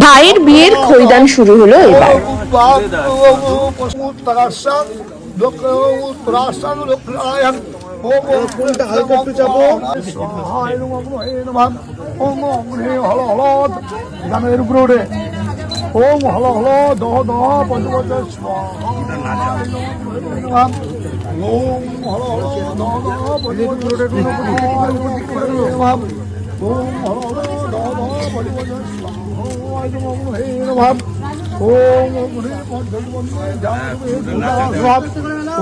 ভাইয়ের বিয়ের খৈদান শুরু হলো এবার। হালকা একটু চাপো। গানের উপরে ওঠে ওম হল হল দহ দহ পঞ্চপঞ্চাশ ওম হল হল দহ দহ পঞ্চপঞ্চাশ ওম হল হল দহ দহ পঞ্চপঞ্চাশ ভাব ওম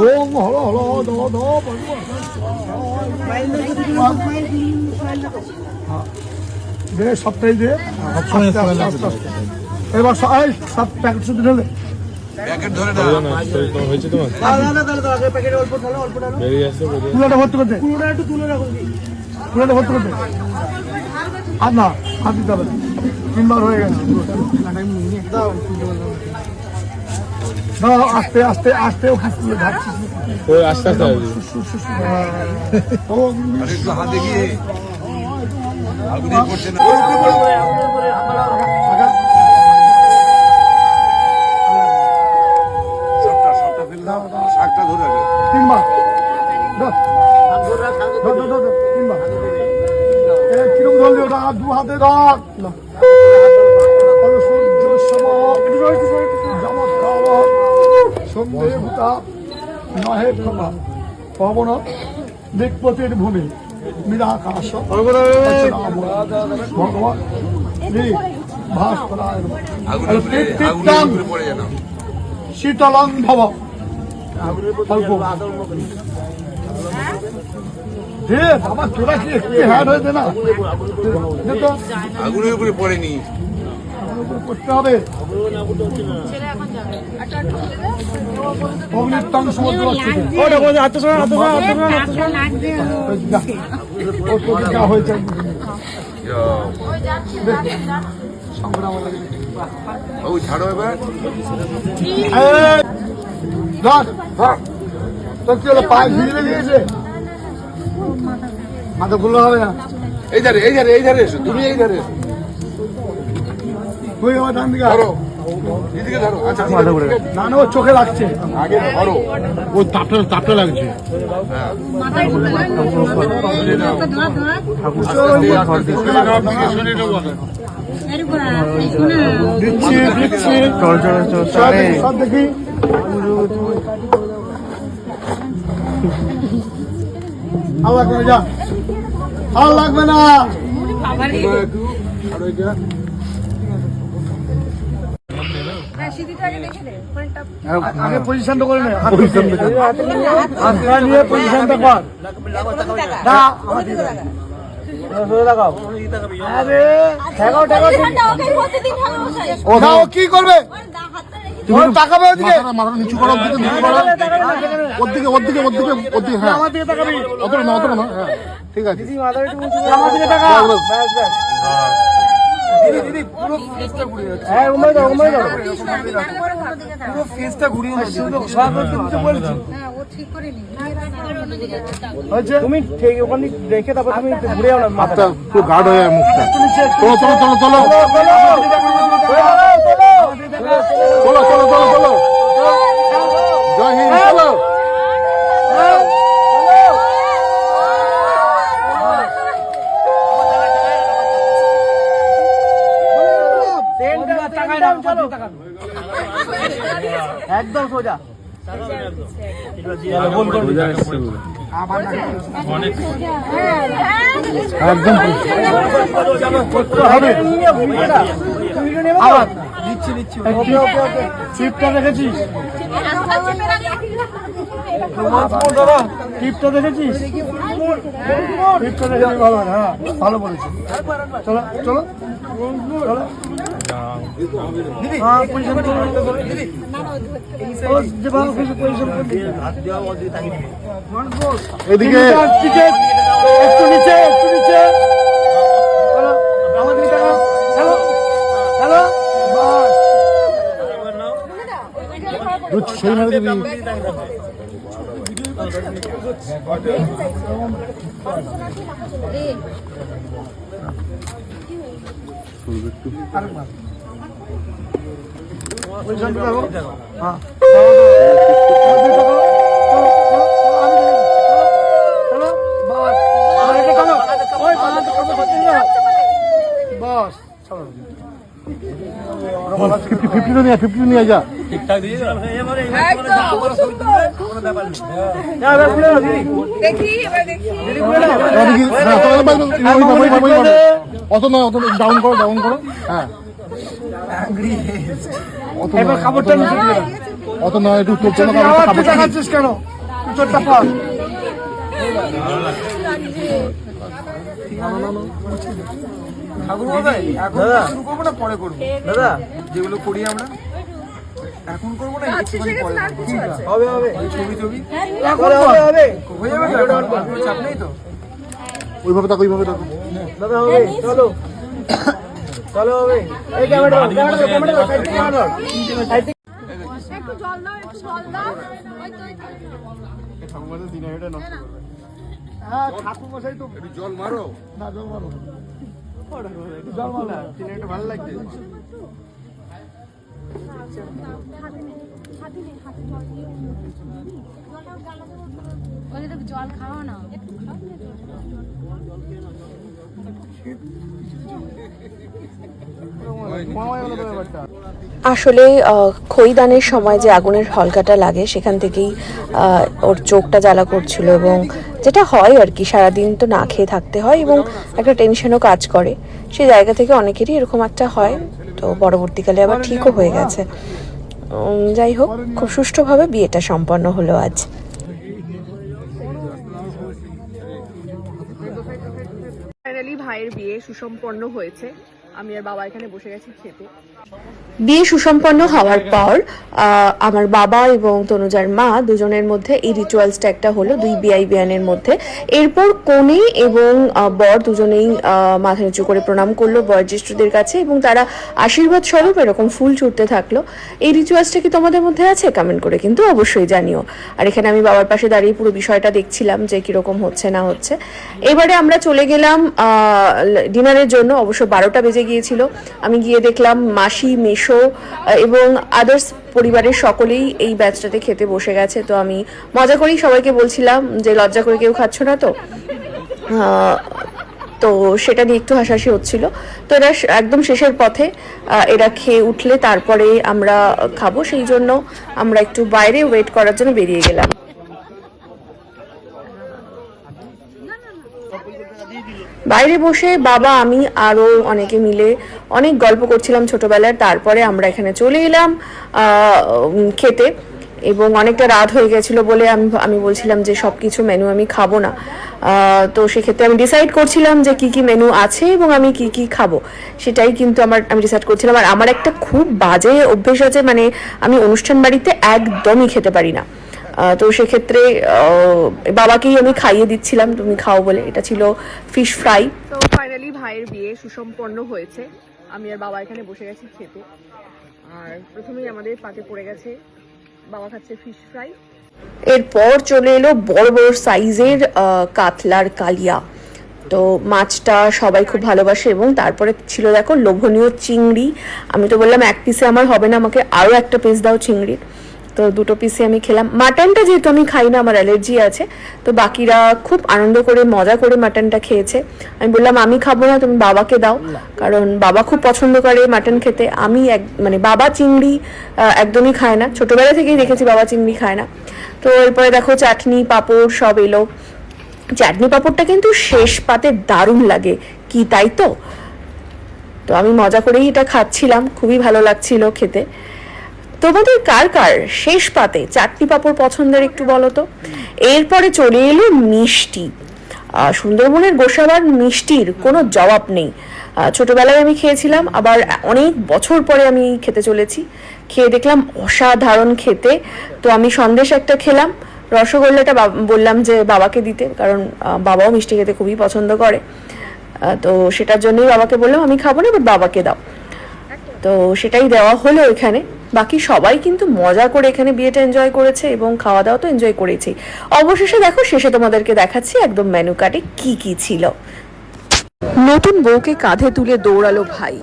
ওম হল হল দহ দহ দে সপ্তাহে দে এবার সব প্যাকেট শুধু ঢেলে তুলাটা ভর্তি করতে তুলাটা ভর্তি করতে আর না হাত দিতে হবে 3 বার হয়ে গেছে আস্তে আস্তে আস্তে আস্তে হাতে গিয়ে শাকটা ধরে 3 বার কিরম ধরলি ওটা 2 হাতে রাখ সন্ধে ভূতা নহে ক্ষমা পবন দিকপতির ভূমি নিরাকাশ ভগবান শীতলং ভব বাবা তোরা কি একটু হ্যাড হয়েছে না আগুনের উপরে পড়েনি করতে হবে হয়েছে ছাড়ো এবার তোর কি হলো পায়ে ভিড়ে গিয়েছে মাথা খুললে হবে না এই ধারে এই ধারে এই ধারে এসো তুমি এই ধারে এসো তুই আমার ডান দিকে ধরো এদিকে ধরো আচ্ছা না না ও চোখে লাগছে আগে ধরো ও তাপটা লাগছে দিচ্ছি দিচ্ছি সব দেখি আর লাগবে না যা আর লাগবে না আগে পজিশনটা করে নে হাতটা নিয়ে পজিশনটা কর না ও কি করবে তাকাবে ওদিকে মাথা নিচু করো ওদিকে ওদিকে ওদিকে ওদিকে হ্যাঁ আমার দিকে তাকাবি অতটা না অতটা না হ্যাঁ ঠিক আছে দিদি মাথা একটু নিচু আমার দিকে তাকা ব্যাস ব্যাস দিদি দিদি পুরো ফেসটা ঘুরে যাচ্ছে হ্যাঁ ঘুমাই দাও পুরো ফেসটা ঘুরিয়ে যাচ্ছে সব কিছু বলছি হ্যাঁ ও ঠিক করে নি আচ্ছা তুমি ঠিক ওখানে রেখে তারপর তুমি ঘুরে যাও না মাথা পুরো গার্ড হয়ে মুখটা চলো চলো চলো চলো চলো চলো চলো চলো জয় হিন্দ চলো একদম সোজা একদম টিপটা দেখেছিস টিপটা দেখেছিস টিপটা দেখে ভালো হ্যাঁ ভালো বলেছি চলো চলো চলো এদিকে একটু নিচে একটু নিচে আমাদের হ্যালো হ্যালো সেই মারে দিবি ফিফটি নিয়ে যা অত না অত ডাউন করো হ্যাঁ অত না একটু খাচ্ছিস কেন পরে করবো দাদা যেগুলো করি আমরা এখন করবো না হবে ছবি চাপ নেই তো ওইভাবে থাকো দাদা হবে চলো হবে এই ক্যামেরা একটু জল দাও ঠাকুমাদের দিনে এটা নষ্ট করবে হ্যাঁ ঠাকুর মশাই তো জল মারো না জল মারো ভালো লাগছে জল খাও না আসলে খইদানের সময় যে আগুনের হলকাটা লাগে সেখান থেকেই ওর চোখটা জ্বালা করছিল এবং যেটা হয় আর কি সারাদিন তো না খেয়ে থাকতে হয় এবং একটা টেনশনও কাজ করে সেই জায়গা থেকে অনেকেরই এরকম একটা হয় তো পরবর্তীকালে আবার ঠিকও হয়ে গেছে যাই হোক খুব সুষ্ঠুভাবে বিয়েটা সম্পন্ন হলো আজ ফাইনালি ভাইয়ের বিয়ে সুসম্পন্ন হয়েছে আমি আর বাবা এখানে বসে গেছি খেতে বিয়ে সুসম্পন্ন হওয়ার পর আমার বাবা এবং তনুজার মা দুজনের মধ্যে এই রিচুয়ালসটা একটা হলো দুই বিআই বিয়ানের মধ্যে এরপর কনে এবং বর দুজনেই মাথা নিচু করে প্রণাম করলো বয়োজ্যেষ্ঠদের কাছে এবং তারা আশীর্বাদ স্বরূপ এরকম ফুল ছুটতে থাকলো এই রিচুয়ালসটা কি তোমাদের মধ্যে আছে কমেন্ট করে কিন্তু অবশ্যই জানিও আর এখানে আমি বাবার পাশে দাঁড়িয়ে পুরো বিষয়টা দেখছিলাম যে কিরকম হচ্ছে না হচ্ছে এবারে আমরা চলে গেলাম ডিনারের জন্য অবশ্য 12টা বেজে গিয়েছিল আমি গিয়ে দেখলাম মাসি মেশো এবং আদার্স পরিবারের সকলেই এই ব্যাচটাতে খেতে বসে গেছে তো আমি মজা করেই সবাইকে বলছিলাম যে লজ্জা করে কেউ খাচ্ছ না তো সেটা নিয়ে একটু হাসাহাসি হচ্ছিল তো এরা একদম শেষের পথে এরা খেয়ে উঠলে তারপরে আমরা খাবো সেই জন্য আমরা একটু বাইরে ওয়েট করার জন্য বেরিয়ে গেলাম বাইরে বসে বাবা আমি আরো অনেকে মিলে অনেক গল্প করছিলাম ছোটবেলার তারপরে আমরা এখানে চলে এলাম খেতে এবং অনেকটা রাত হয়ে গেছিল বলে আমি বলছিলাম যে সবকিছু মেনু আমি খাবো না তো সেক্ষেত্রে আমি ডিসাইড করছিলাম যে কি কি মেনু আছে এবং আমি কি কি খাবো সেটাই কিন্তু আমি ডিসাইড করছিলাম আর আমার একটা খুব বাজে অভ্যেস আছে মানে আমি অনুষ্ঠান বাড়িতে একদমই খেতে পারি না তো সেক্ষেত্রে বাবাকেই আমি খাইয়ে দিচ্ছিলাম তুমি খাও বলে এটা ছিল ফিশ ফ্রাই তো ফাইনালি ভাইয়ের বিয়ে সুসম্পন্ন হয়েছে আমি আর বাবা এখানে বসে গেছি খেতে আর প্রথমেই আমাদের পাতে পড়ে গেছে বাবা খাচ্ছে ফিশ ফ্রাই এরপর চলে এলো বড় বড় সাইজের কাতলার কালিয়া তো মাছটা সবাই খুব ভালোবাসে এবং তারপরে ছিল দেখো লোভনীয় চিংড়ি আমি তো বললাম এক পিসে আমার হবে না আমাকে আরও একটা পিস দাও চিংড়ির তো দুটো পিসে আমি খেলাম মাটনটা যেহেতু আমি খাই না আমার অ্যালার্জি আছে তো বাকিরা খুব আনন্দ করে মজা করে মাটনটা খেয়েছে আমি বললাম আমি খাবো না তুমি বাবাকে দাও কারণ বাবা খুব পছন্দ করে মাটন খেতে আমি মানে বাবা চিংড়ি একদমই খায় না ছোটবেলা থেকেই দেখেছি বাবা চিংড়ি খায় না তো এরপরে দেখো চাটনি পাঁপড় সব এলো চাটনি পাঁপড়টা কিন্তু শেষ পাতে দারুণ লাগে কি তাই তো আমি মজা করেই এটা খাচ্ছিলাম খুবই ভালো লাগছিল খেতে তোমাদের কার কার শেষ পাতে চাটনি পাঁপড় পছন্দের একটু বলো তো এরপরে চলে এলো মিষ্টি সুন্দরবনের গোসাবার মিষ্টির কোনো জবাব নেই ছোটবেলায় আমি খেয়েছিলাম আবার অনেক বছর পরে আমি খেতে চলেছি খেয়ে দেখলাম অসাধারণ খেতে তো আমি সন্দেশ একটা খেলাম রসগোল্লাটা বললাম যে বাবাকে দিতে কারণ বাবাও মিষ্টি খেতে খুবই পছন্দ করে তো সেটার জন্যই বাবাকে বললাম আমি খাবো না বাট বাবাকে দাও তো সেটাই দেওয়া হলো এখানে বাকি সবাই কিন্তু মজা করে এখানে বিয়েটা এনজয় করেছে এবং খাওয়া দাওয়া তো এনজয় করেছি অবশেষে দেখো শেষে তোমাদেরকে দেখাচ্ছি একদম মেনু কার্ডে কি কি ছিল নতুন বউকে কাঁধে তুলে দৌড়ালো ভাই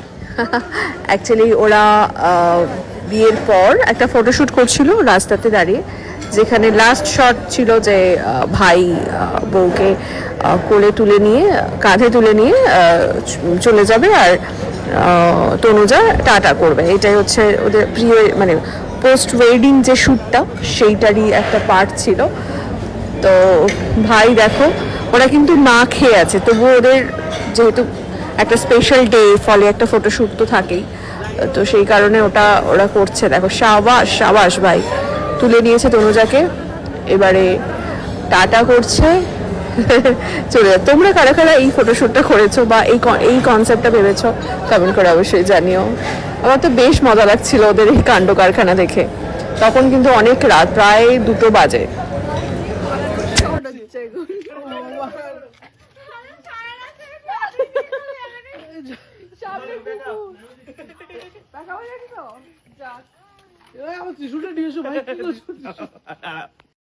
অ্যাকচুয়ালি ওরা বিয়ের পর একটা ফটোশ্যুট করছিল রাস্তাতে দাঁড়িয়ে, যেখানে লাস্ট শট ছিল যে ভাই বউকে কোলে তুলে নিয়ে, কাঁধে তুলে নিয়ে চলে যাবে আর তনুজা টাটা করবে। এটাই হচ্ছে ওদের প্রিয়, মানে পোস্ট ওয়েডিং যে শ্যুটটা সেইটারই একটা পার্ট ছিল। তো ভাই দেখো, ওরা কিন্তু না খেয়ে আছে, তবুও ওদের যেহেতু একটা স্পেশাল ডে, ফলে একটা ফটোশ্যুট তো থাকেই, তো সেই কারণে ওরা করছে। দেখো, সাবাস সাবাস ভাই, তুলে নিয়েছে তনুজাকে, এবারে টাটা করছে, চলে যাবে। তোমরা কারা কারা এই ফটোশ্যুটটা করেছো বা এই কনসেপ্টটা ভেবেছো কমেন্ট করে অবশ্যই জানিও। আমার তো বেশ মজা লাগছিল ওদের এই কাণ্ড কারখানা দেখে। তখন কিন্তু অনেক রাত, প্রায় 2টো বাজে। আমার ত্রিশুলটা নিয়ে এসো ভাই।